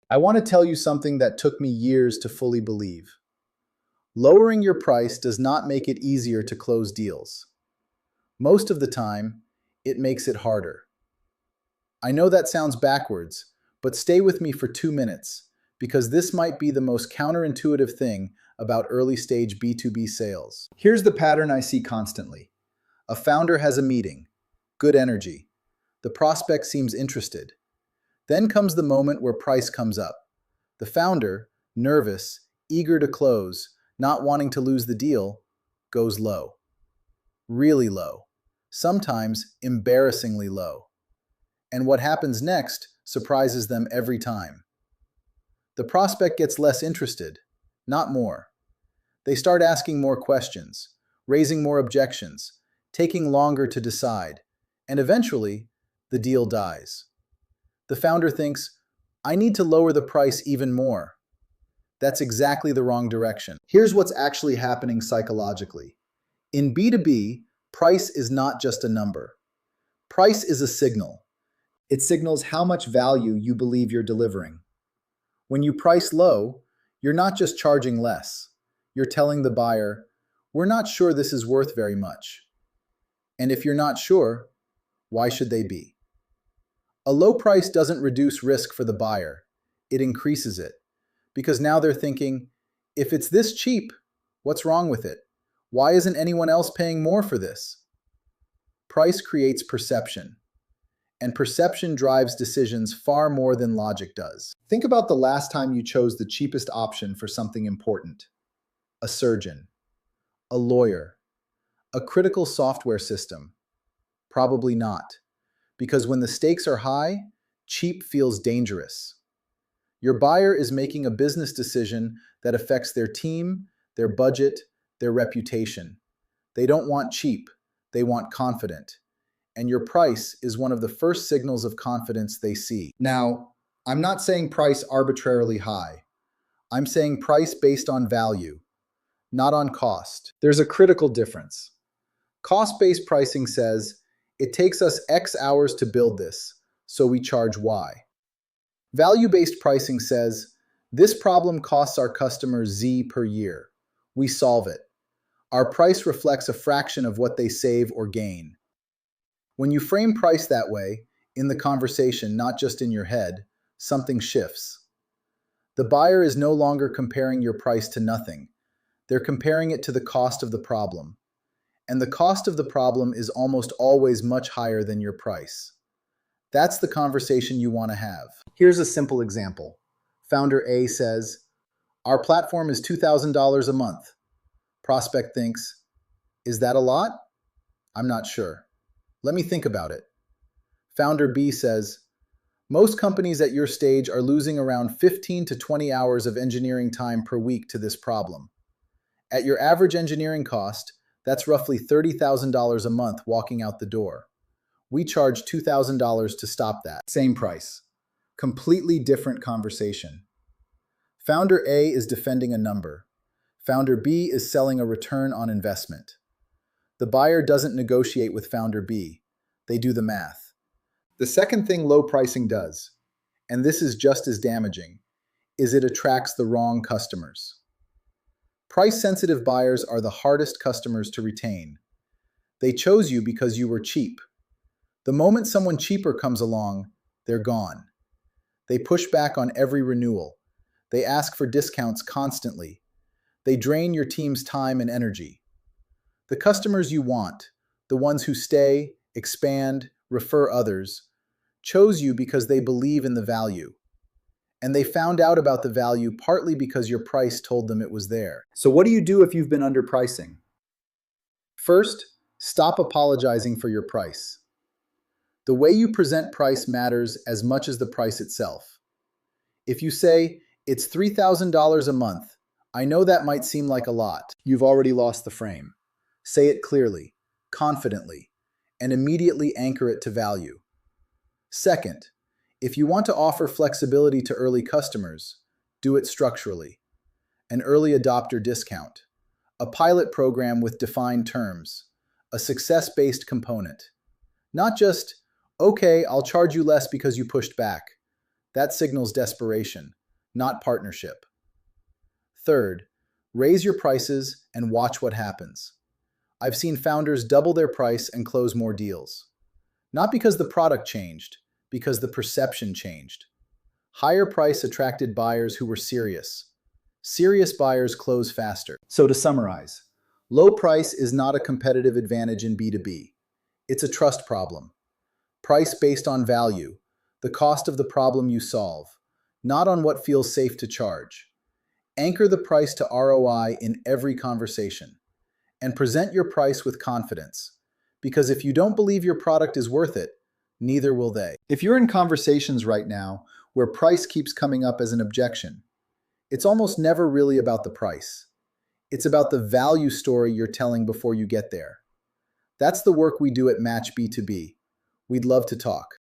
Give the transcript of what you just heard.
I want to tell you something that took me years to fully believe. Lowering your price does not make it easier to close deals. Most of the time, it makes it harder. I know that sounds backwards, but stay with me for 2 minutes, because this might be the most counterintuitive thing about early stage B2B sales. Here's the pattern I see constantly. A founder has a meeting, good energy. The prospect seems interested. Then comes the moment where price comes up. The founder, nervous, eager to close, not wanting to lose the deal, goes low. Really low. Sometimes embarrassingly low. And what happens next surprises them every time. The prospect gets less interested, not more. They start asking more questions, raising more objections, taking longer to decide, and eventually, the deal dies. The founder thinks, I need to lower the price even more. That's exactly the wrong direction. Here's what's actually happening psychologically. In B2B, price is not just a number. Price is a signal. It signals how much value you believe you're delivering. When you price low, you're not just charging less. You're telling the buyer, we're not sure this is worth very much. And if you're not sure, why should they be? A low price doesn't reduce risk for the buyer. It increases it. Because now they're thinking, if it's this cheap, what's wrong with it? Why isn't anyone else paying more for this? Price creates perception. And perception drives decisions far more than logic does. Think about the last time you chose the cheapest option for something important. A surgeon, a lawyer, a critical software system. Probably not. Because when the stakes are high, cheap feels dangerous. Your buyer is making a business decision that affects their team, their budget, their reputation. They don't want cheap, they want confident. And your price is one of the first signals of confidence they see. Now, I'm not saying price arbitrarily high. I'm saying price based on value, not on cost. There's a critical difference. Cost-based pricing says, it takes us X hours to build this, so we charge Y. Value-based pricing says, this problem costs our customers Z per year. We solve it. Our price reflects a fraction of what they save or gain. When you frame price that way, in the conversation, not just in your head, something shifts. The buyer is no longer comparing your price to nothing. They're comparing it to the cost of the problem. And the cost of the problem is almost always much higher than your price. That's the conversation you want to have. Here's a simple example. Founder A says, our platform is $2,000 a month. Prospect thinks, is that a lot? I'm not sure. Let me think about it. Founder B says, most companies at your stage are losing around 15 to 20 hours of engineering time per week to this problem. At your average engineering cost, that's roughly $30,000 a month walking out the door. We charge $2,000 to stop that. Same price. Completely different conversation. Founder A is defending a number. Founder B is selling a return on investment. The buyer doesn't negotiate with Founder B. They do the math. The second thing low pricing does, and this is just as damaging, is it attracts the wrong customers. Price-sensitive buyers are the hardest customers to retain. They chose you because you were cheap. The moment someone cheaper comes along, they're gone. They push back on every renewal. They ask for discounts constantly. They drain your team's time and energy. The customers you want, the ones who stay, expand, refer others, chose you because they believe in the value. And they found out about the value partly because your price told them it was there. So what do you do if you've been underpricing? First, stop apologizing for your price. The way you present price matters as much as the price itself. If you say, it's $3,000 a month, I know that might seem like a lot. You've already lost the frame. Say it clearly, confidently, and immediately anchor it to value. Second, if you want to offer flexibility to early customers, do it structurally. An early adopter discount, a pilot program with defined terms, a success-based component. Not just, okay, I'll charge you less because you pushed back. That signals desperation. not partnership. Third, raise your prices and watch what happens. I've seen founders double their price and close more deals. Not because the product changed, because the perception changed. Higher price attracted buyers who were serious. Serious buyers close faster. So to summarize, low price is not a competitive advantage in B2B. It's a trust problem. Price based on value, the cost of the problem you solve, not on what feels safe to charge. Anchor the price to ROI in every conversation. And present your price with confidence. Because if you don't believe your product is worth it, neither will they. If you're in conversations right now where price keeps coming up as an objection, it's almost never really about the price. It's about the value story you're telling before you get there. That's the work we do at Match B2B. We'd love to talk.